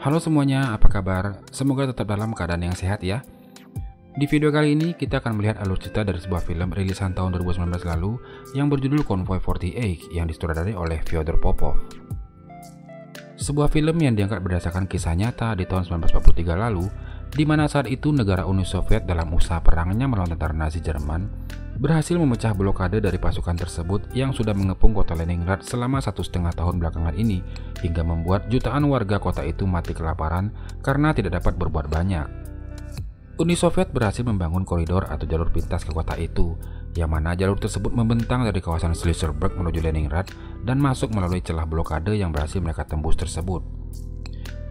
Halo semuanya, apa kabar? Semoga tetap dalam keadaan yang sehat ya. Di video kali ini kita akan melihat alur cerita dari sebuah film rilisan tahun 2019 lalu yang berjudul Convoy 48 yang disutradarai oleh Fyodor Popov. Sebuah film yang diangkat berdasarkan kisah nyata di tahun 1943 lalu, di mana saat itu negara Uni Soviet dalam usaha perangnya melawan tentara Nazi Jerman berhasil memecah blokade dari pasukan tersebut yang sudah mengepung kota Leningrad selama 1,5 tahun belakangan ini, hingga membuat jutaan warga kota itu mati kelaparan karena tidak dapat berbuat banyak. Uni Soviet berhasil membangun koridor atau jalur pintas ke kota itu, yang mana jalur tersebut membentang dari kawasan Schliesselburg menuju Leningrad dan masuk melalui celah blokade yang berhasil mereka tembus tersebut.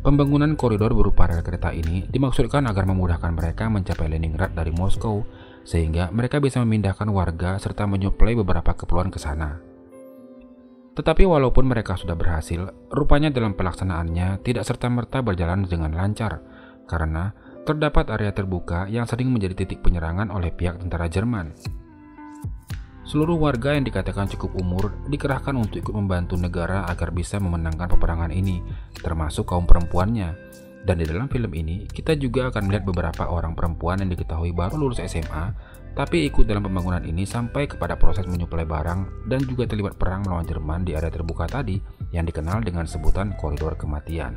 Pembangunan koridor berupa rel kereta ini dimaksudkan agar memudahkan mereka mencapai Leningrad dari Moskow, sehingga mereka bisa memindahkan warga serta menyuplai beberapa keperluan ke sana. Tetapi walaupun mereka sudah berhasil, rupanya dalam pelaksanaannya tidak serta-merta berjalan dengan lancar, karena terdapat area terbuka yang sering menjadi titik penyerangan oleh pihak tentara Jerman. Seluruh warga yang dikatakan cukup umur dikerahkan untuk ikut membantu negara agar bisa memenangkan peperangan ini, termasuk kaum perempuannya. Dan di dalam film ini, kita juga akan melihat beberapa orang perempuan yang diketahui baru lulus SMA, tapi ikut dalam pembangunan ini sampai kepada proses menyuplai barang dan juga terlibat perang melawan Jerman di area terbuka tadi yang dikenal dengan sebutan koridor kematian.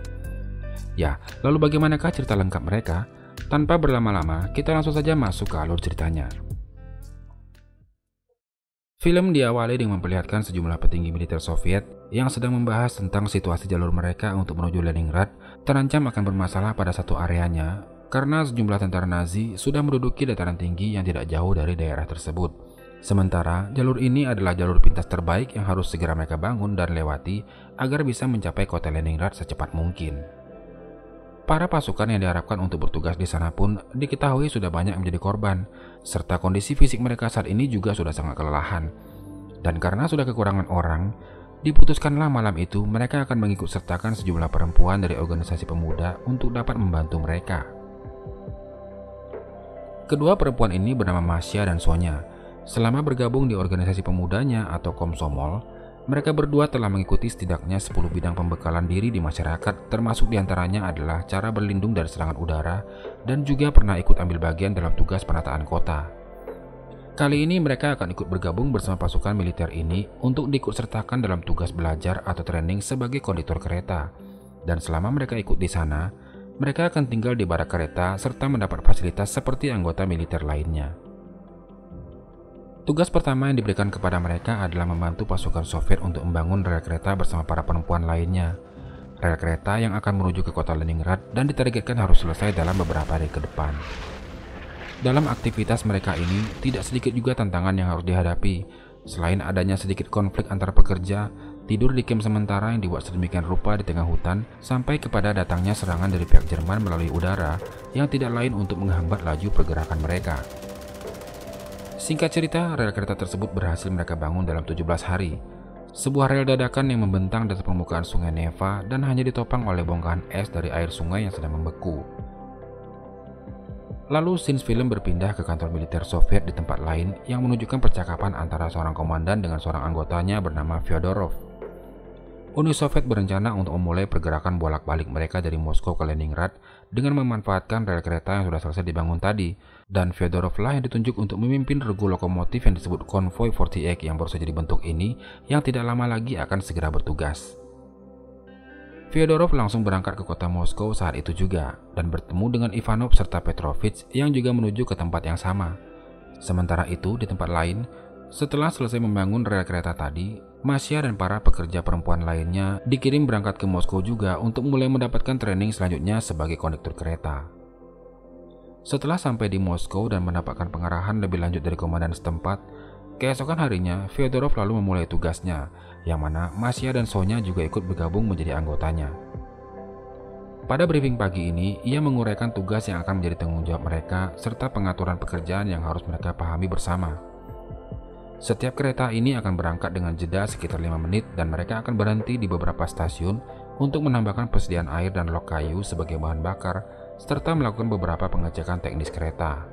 Ya, lalu bagaimanakah cerita lengkap mereka? Tanpa berlama-lama, kita langsung saja masuk ke alur ceritanya. Film diawali dengan memperlihatkan sejumlah petinggi militer Soviet yang sedang membahas tentang situasi jalur mereka untuk menuju Leningrad terancam akan bermasalah pada satu areanya karena sejumlah tentara Nazi sudah menduduki dataran tinggi yang tidak jauh dari daerah tersebut. Sementara jalur ini adalah jalur pintas terbaik yang harus segera mereka bangun dan lewati agar bisa mencapai kota Leningrad secepat mungkin. Para pasukan yang diharapkan untuk bertugas di sana pun diketahui sudah banyak menjadi korban, serta kondisi fisik mereka saat ini juga sudah sangat kelelahan. Dan karena sudah kekurangan orang, diputuskanlah malam itu mereka akan mengikut sertakan sejumlah perempuan dari organisasi pemuda untuk dapat membantu mereka. Kedua perempuan ini bernama Masya dan Sonya. Selama bergabung di organisasi pemudanya atau Komsomol, mereka berdua telah mengikuti setidaknya 10 bidang pembekalan diri di masyarakat, termasuk diantaranya adalah cara berlindung dari serangan udara dan juga pernah ikut ambil bagian dalam tugas penataan kota. Kali ini mereka akan ikut bergabung bersama pasukan militer ini untuk diikutsertakan dalam tugas belajar atau training sebagai konduktor kereta. Dan selama mereka ikut di sana, mereka akan tinggal di barak kereta serta mendapat fasilitas seperti anggota militer lainnya. Tugas pertama yang diberikan kepada mereka adalah membantu pasukan Soviet untuk membangun rel kereta bersama para perempuan lainnya. Rel kereta yang akan menuju ke kota Leningrad dan ditargetkan harus selesai dalam beberapa hari ke depan. Dalam aktivitas mereka ini, tidak sedikit juga tantangan yang harus dihadapi. Selain adanya sedikit konflik antara pekerja, tidur di kamp sementara yang dibuat sedemikian rupa di tengah hutan, sampai kepada datangnya serangan dari pihak Jerman melalui udara yang tidak lain untuk menghambat laju pergerakan mereka. Singkat cerita, rel kereta tersebut berhasil mereka bangun dalam 17 hari. Sebuah rel dadakan yang membentang dari permukaan sungai Neva dan hanya ditopang oleh bongkahan es dari air sungai yang sedang membeku. Lalu scene film berpindah ke kantor militer Soviet di tempat lain yang menunjukkan percakapan antara seorang komandan dengan seorang anggotanya bernama Fyodorov. Uni Soviet berencana untuk memulai pergerakan bolak-balik mereka dari Moskow ke Leningrad dengan memanfaatkan rel kereta yang sudah selesai dibangun tadi, dan Fyodorov lah yang ditunjuk untuk memimpin regu lokomotif yang disebut Convoy 48 yang baru saja dibentuk ini, yang tidak lama lagi akan segera bertugas. Fyodorov langsung berangkat ke kota Moskow saat itu juga, dan bertemu dengan Ivanov serta Petrovich yang juga menuju ke tempat yang sama. Sementara itu, di tempat lain, setelah selesai membangun rel kereta tadi, Masya dan para pekerja perempuan lainnya dikirim berangkat ke Moskow juga untuk mulai mendapatkan training selanjutnya sebagai konduktor kereta. Setelah sampai di Moskow dan mendapatkan pengarahan lebih lanjut dari komandan setempat, keesokan harinya Fyodorov lalu memulai tugasnya, yang mana Masya dan Sonya juga ikut bergabung menjadi anggotanya. Pada briefing pagi ini, ia menguraikan tugas yang akan menjadi tanggung jawab mereka serta pengaturan pekerjaan yang harus mereka pahami bersama. Setiap kereta ini akan berangkat dengan jeda sekitar 5 menit dan mereka akan berhenti di beberapa stasiun untuk menambahkan persediaan air dan log kayu sebagai bahan bakar serta melakukan beberapa pengecekan teknis kereta.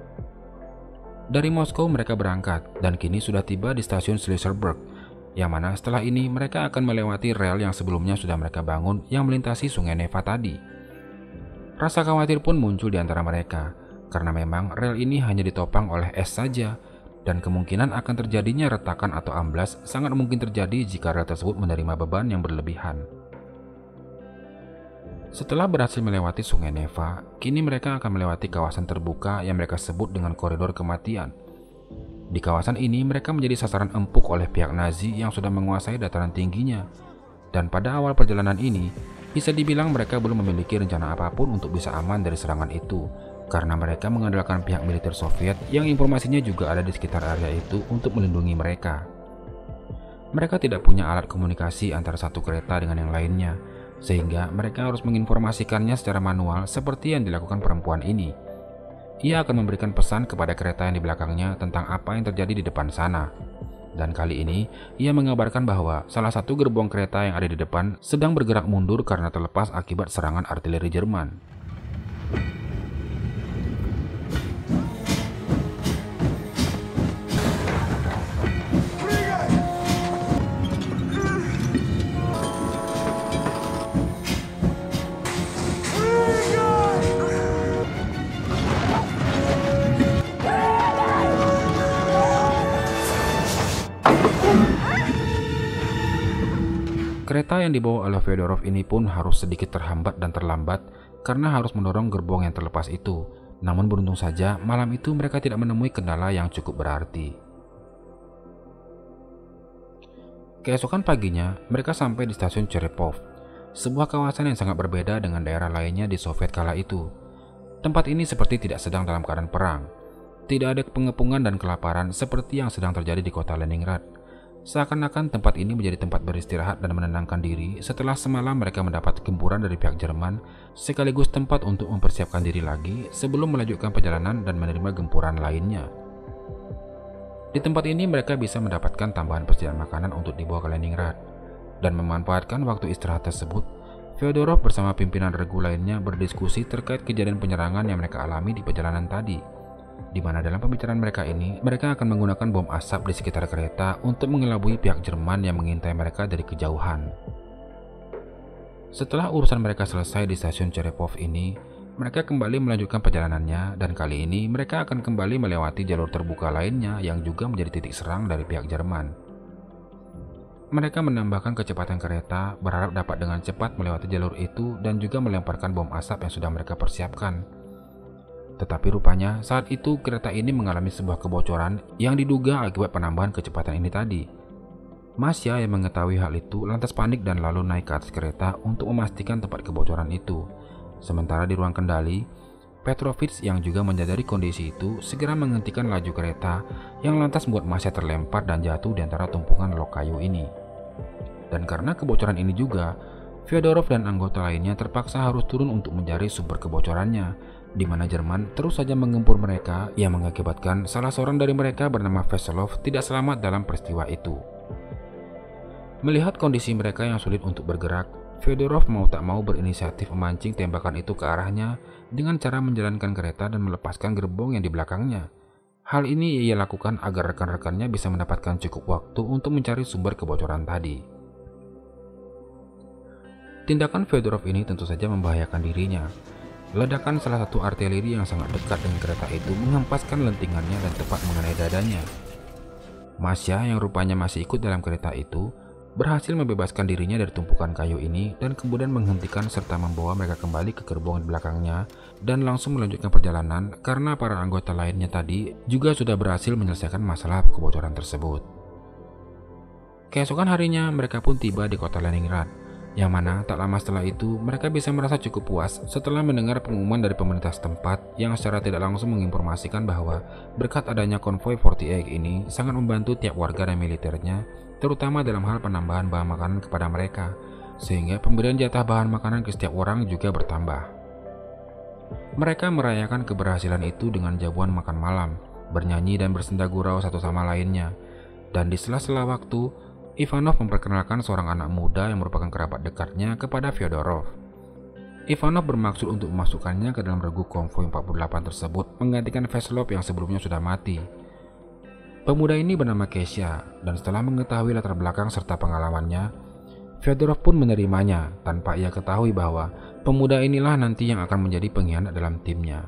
Dari Moskow mereka berangkat dan kini sudah tiba di stasiun Schliesselburg, yang mana setelah ini mereka akan melewati rel yang sebelumnya sudah mereka bangun yang melintasi sungai Neva tadi. Rasa khawatir pun muncul di antara mereka, karena memang rel ini hanya ditopang oleh es saja, dan kemungkinan akan terjadinya retakan atau amblas sangat mungkin terjadi jika rel tersebut menerima beban yang berlebihan. Setelah berhasil melewati Sungai Neva, kini mereka akan melewati kawasan terbuka yang mereka sebut dengan koridor kematian. Di kawasan ini mereka menjadi sasaran empuk oleh pihak Nazi yang sudah menguasai dataran tingginya. Dan pada awal perjalanan ini, bisa dibilang mereka belum memiliki rencana apapun untuk bisa aman dari serangan itu, karena mereka mengandalkan pihak militer Soviet yang informasinya juga ada di sekitar area itu untuk melindungi mereka. Mereka tidak punya alat komunikasi antara satu kereta dengan yang lainnya, sehingga mereka harus menginformasikannya secara manual seperti yang dilakukan perempuan ini. Ia akan memberikan pesan kepada kereta yang di belakangnya tentang apa yang terjadi di depan sana. Dan kali ini, ia mengabarkan bahwa salah satu gerbong kereta yang ada di depan sedang bergerak mundur karena terlepas akibat serangan artileri Jerman. Kereta yang dibawa oleh Fyodorov ini pun harus sedikit terhambat dan terlambat karena harus mendorong gerbong yang terlepas itu. Namun beruntung saja malam itu mereka tidak menemui kendala yang cukup berarti. Keesokan paginya mereka sampai di stasiun Cherepov, sebuah kawasan yang sangat berbeda dengan daerah lainnya di Soviet kala itu. Tempat ini seperti tidak sedang dalam keadaan perang. Tidak ada pengepungan dan kelaparan seperti yang sedang terjadi di kota Leningrad. Seakan-akan tempat ini menjadi tempat beristirahat dan menenangkan diri setelah semalam mereka mendapat gempuran dari pihak Jerman, sekaligus tempat untuk mempersiapkan diri lagi sebelum melanjutkan perjalanan dan menerima gempuran lainnya. Di tempat ini mereka bisa mendapatkan tambahan persediaan makanan untuk dibawa ke Leningrad, dan memanfaatkan waktu istirahat tersebut, Fyodorov bersama pimpinan regu lainnya berdiskusi terkait kejadian penyerangan yang mereka alami di perjalanan tadi, di mana dalam pembicaraan mereka ini, mereka akan menggunakan bom asap di sekitar kereta untuk mengelabui pihak Jerman yang mengintai mereka dari kejauhan. Setelah urusan mereka selesai di stasiun Cherepov ini, mereka kembali melanjutkan perjalanannya, dan kali ini mereka akan kembali melewati jalur terbuka lainnya yang juga menjadi titik serang dari pihak Jerman. Mereka menambahkan kecepatan kereta, berharap dapat dengan cepat melewati jalur itu dan juga melemparkan bom asap yang sudah mereka persiapkan. Tetapi rupanya saat itu kereta ini mengalami sebuah kebocoran yang diduga akibat penambahan kecepatan ini tadi. Masya yang mengetahui hal itu lantas panik dan lalu naik ke atas kereta untuk memastikan tempat kebocoran itu. Sementara di ruang kendali, Petrovich yang juga menyadari kondisi itu segera menghentikan laju kereta yang lantas membuat Masya terlempar dan jatuh di antara tumpukan lok kayu ini. Dan karena kebocoran ini juga, Fyodorov dan anggota lainnya terpaksa harus turun untuk mencari sumber kebocorannya, di mana Jerman terus saja menggempur mereka yang mengakibatkan salah seorang dari mereka bernama Veselov tidak selamat dalam peristiwa itu. Melihat kondisi mereka yang sulit untuk bergerak, Fyodorov mau tak mau berinisiatif memancing tembakan itu ke arahnya dengan cara menjalankan kereta dan melepaskan gerbong yang di belakangnya. Hal ini ia lakukan agar rekan-rekannya bisa mendapatkan cukup waktu untuk mencari sumber kebocoran tadi. Tindakan Fyodorov ini tentu saja membahayakan dirinya. Ledakan salah satu artileri yang sangat dekat dengan kereta itu menghempaskan lentingannya dan tepat mengenai dadanya. Masya yang rupanya masih ikut dalam kereta itu berhasil membebaskan dirinya dari tumpukan kayu ini dan kemudian menghentikan serta membawa mereka kembali ke gerbong di belakangnya dan langsung melanjutkan perjalanan karena para anggota lainnya tadi juga sudah berhasil menyelesaikan masalah kebocoran tersebut. Keesokan harinya mereka pun tiba di kota Leningrad, yang mana tak lama setelah itu mereka bisa merasa cukup puas setelah mendengar pengumuman dari pemerintah setempat yang secara tidak langsung menginformasikan bahwa berkat adanya konvoi 48 ini sangat membantu tiap warga dan militernya, terutama dalam hal penambahan bahan makanan kepada mereka, sehingga pemberian jatah bahan makanan ke setiap orang juga bertambah. Mereka merayakan keberhasilan itu dengan jamuan makan malam, bernyanyi dan bersenda gurau satu sama lainnya, dan di sela-sela waktu Ivanov memperkenalkan seorang anak muda yang merupakan kerabat dekatnya kepada Fyodorov. Ivanov bermaksud untuk memasukkannya ke dalam regu konvoi 48 tersebut menggantikan Veselov yang sebelumnya sudah mati. Pemuda ini bernama Kesha, dan setelah mengetahui latar belakang serta pengalamannya, Fyodorov pun menerimanya tanpa ia ketahui bahwa pemuda inilah nanti yang akan menjadi pengkhianat dalam timnya.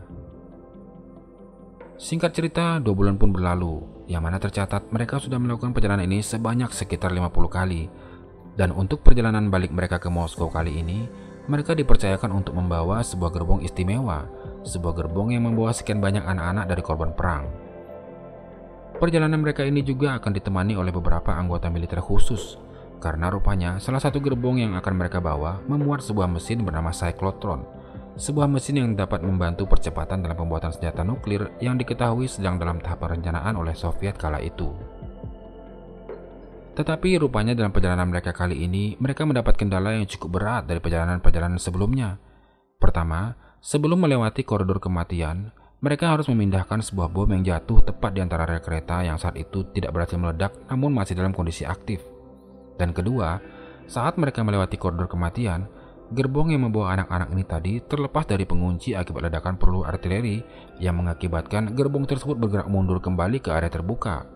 Singkat cerita, 2 bulan pun berlalu, yang mana tercatat mereka sudah melakukan perjalanan ini sebanyak sekitar 50 kali. Dan untuk perjalanan balik mereka ke Moskow kali ini, mereka dipercayakan untuk membawa sebuah gerbong istimewa, sebuah gerbong yang membawa sekian banyak anak-anak dari korban perang. Perjalanan mereka ini juga akan ditemani oleh beberapa anggota militer khusus, karena rupanya salah satu gerbong yang akan mereka bawa memuat sebuah mesin bernama Cyclotron, sebuah mesin yang dapat membantu percepatan dalam pembuatan senjata nuklir yang diketahui sedang dalam tahap perencanaan oleh Soviet kala itu. Tetapi rupanya dalam perjalanan mereka kali ini, mereka mendapat kendala yang cukup berat dari perjalanan-perjalanan sebelumnya. Pertama, sebelum melewati koridor kematian, mereka harus memindahkan sebuah bom yang jatuh tepat di antara rel kereta yang saat itu tidak berhasil meledak namun masih dalam kondisi aktif. Dan kedua, saat mereka melewati koridor kematian, gerbong yang membawa anak-anak ini tadi terlepas dari pengunci akibat ledakan peluru artileri yang mengakibatkan gerbong tersebut bergerak mundur kembali ke area terbuka.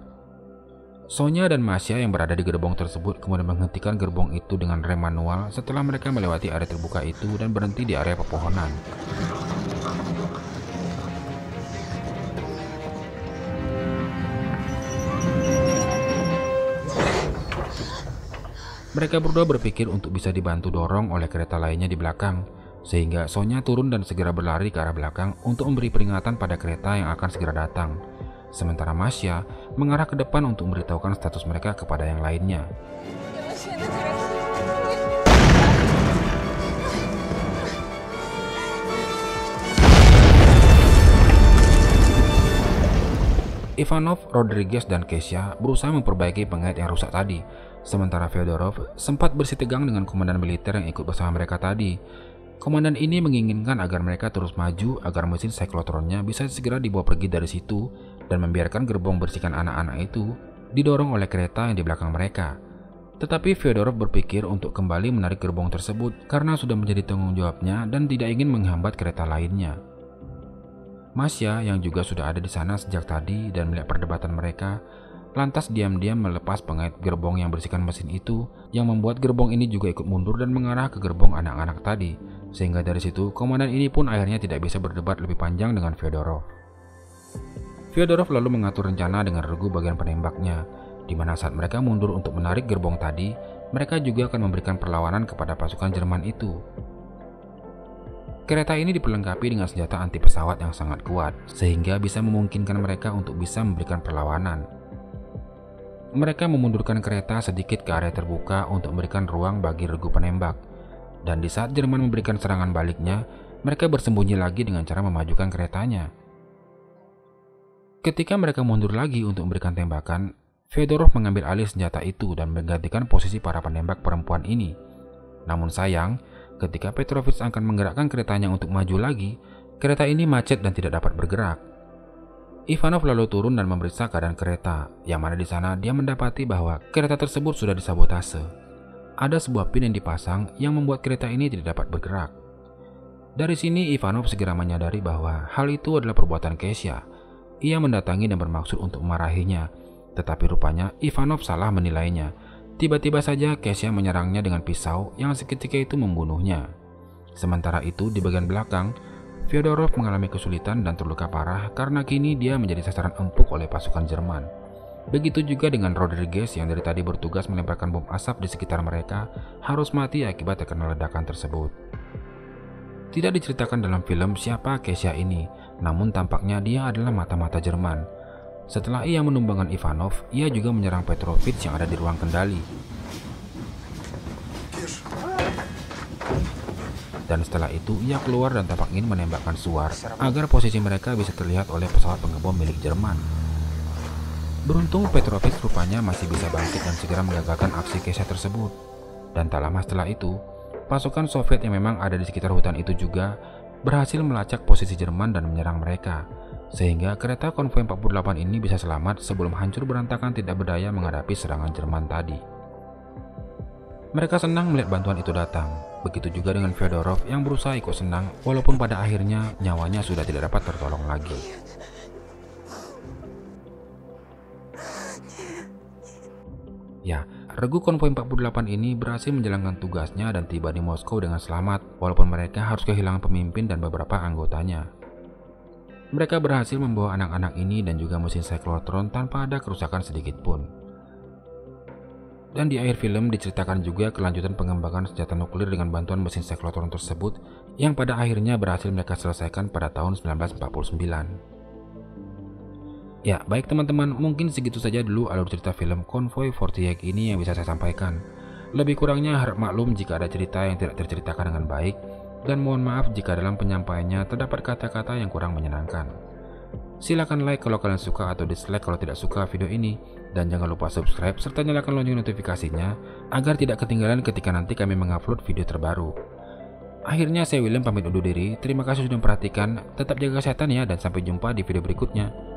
Sonya dan Masya yang berada di gerbong tersebut kemudian menghentikan gerbong itu dengan rem manual setelah mereka melewati area terbuka itu dan berhenti di area pepohonan. Mereka berdua berpikir untuk bisa dibantu dorong oleh kereta lainnya di belakang, sehingga Sonya turun dan segera berlari ke arah belakang untuk memberi peringatan pada kereta yang akan segera datang. Sementara Masya mengarah ke depan untuk memberitahukan status mereka kepada yang lainnya. Ivanov, Rodriguez, dan Kesha berusaha memperbaiki pengait yang rusak tadi, sementara Fyodorov sempat bersitegang dengan komandan militer yang ikut bersama mereka tadi. Komandan ini menginginkan agar mereka terus maju agar mesin cyclotronnya bisa segera dibawa pergi dari situ dan membiarkan gerbong bersihkan anak-anak itu didorong oleh kereta yang di belakang mereka. Tetapi Fyodorov berpikir untuk kembali menarik gerbong tersebut karena sudah menjadi tanggung jawabnya dan tidak ingin menghambat kereta lainnya. Masya yang juga sudah ada di sana sejak tadi dan melihat perdebatan mereka, lantas diam-diam melepas pengait gerbong yang bersihkan mesin itu, yang membuat gerbong ini juga ikut mundur dan mengarah ke gerbong anak-anak tadi. Sehingga dari situ, komandan ini pun akhirnya tidak bisa berdebat lebih panjang dengan Fyodorov. Fyodorov lalu mengatur rencana dengan regu bagian penembaknya, di mana saat mereka mundur untuk menarik gerbong tadi, mereka juga akan memberikan perlawanan kepada pasukan Jerman itu. Kereta ini diperlengkapi dengan senjata anti pesawat yang sangat kuat, sehingga bisa memungkinkan mereka untuk bisa memberikan perlawanan. Mereka memundurkan kereta sedikit ke area terbuka untuk memberikan ruang bagi regu penembak. Dan di saat Jerman memberikan serangan baliknya, mereka bersembunyi lagi dengan cara memajukan keretanya. Ketika mereka mundur lagi untuk memberikan tembakan, Fyodorov mengambil alih senjata itu dan menggantikan posisi para penembak perempuan ini. Namun sayang, ketika Petrovich akan menggerakkan keretanya untuk maju lagi, kereta ini macet dan tidak dapat bergerak. Ivanov lalu turun dan memeriksa keadaan kereta, yang mana di sana dia mendapati bahwa kereta tersebut sudah disabotase. Ada sebuah pin yang dipasang yang membuat kereta ini tidak dapat bergerak. Dari sini Ivanov segera menyadari bahwa hal itu adalah perbuatan Kesha. Ia mendatangi dan bermaksud untuk memarahinya, tetapi rupanya Ivanov salah menilainya. Tiba-tiba saja Kesha menyerangnya dengan pisau yang seketika itu membunuhnya. Sementara itu di bagian belakang, Fyodorov mengalami kesulitan dan terluka parah karena kini dia menjadi sasaran empuk oleh pasukan Jerman. Begitu juga dengan Rodriguez yang dari tadi bertugas melemparkan bom asap di sekitar mereka harus mati akibat terkena ledakan tersebut. Tidak diceritakan dalam film siapa Kesha ini, namun tampaknya dia adalah mata-mata Jerman. Setelah ia menumbangkan Ivanov, ia juga menyerang Petrovich yang ada di ruang kendali. Dan setelah itu ia keluar dan tampak ingin menembakkan suar agar posisi mereka bisa terlihat oleh pesawat pengebom milik Jerman. Beruntung Petrovich rupanya masih bisa bangkit dan segera menggagalkan aksi Kesha tersebut. Dan tak lama setelah itu, pasukan Soviet yang memang ada di sekitar hutan itu juga berhasil melacak posisi Jerman dan menyerang mereka, sehingga kereta konvoi 48 ini bisa selamat sebelum hancur berantakan tidak berdaya menghadapi serangan Jerman tadi. Mereka senang melihat bantuan itu datang. Begitu juga dengan Fyodorov yang berusaha ikut senang walaupun pada akhirnya nyawanya sudah tidak dapat tertolong lagi. Ya, regu konvoi 48 ini berhasil menjalankan tugasnya dan tiba di Moskow dengan selamat, walaupun mereka harus kehilangan pemimpin dan beberapa anggotanya. Mereka berhasil membawa anak-anak ini dan juga mesin siklotron tanpa ada kerusakan sedikit pun. Dan di akhir film diceritakan juga kelanjutan pengembangan senjata nuklir dengan bantuan mesin siklotron tersebut yang pada akhirnya berhasil mereka selesaikan pada tahun 1949. Ya, baik teman-teman, mungkin segitu saja dulu alur cerita film Konvoi 48 ini yang bisa saya sampaikan. Lebih kurangnya harap maklum jika ada cerita yang tidak terceritakan dengan baik, dan mohon maaf jika dalam penyampaiannya terdapat kata-kata yang kurang menyenangkan. Silahkan like kalau kalian suka atau dislike kalau tidak suka video ini, dan jangan lupa subscribe serta nyalakan lonceng notifikasinya agar tidak ketinggalan ketika nanti kami mengupload video terbaru. Akhirnya saya William pamit undur diri, terima kasih sudah memperhatikan, tetap jaga kesehatan ya dan sampai jumpa di video berikutnya.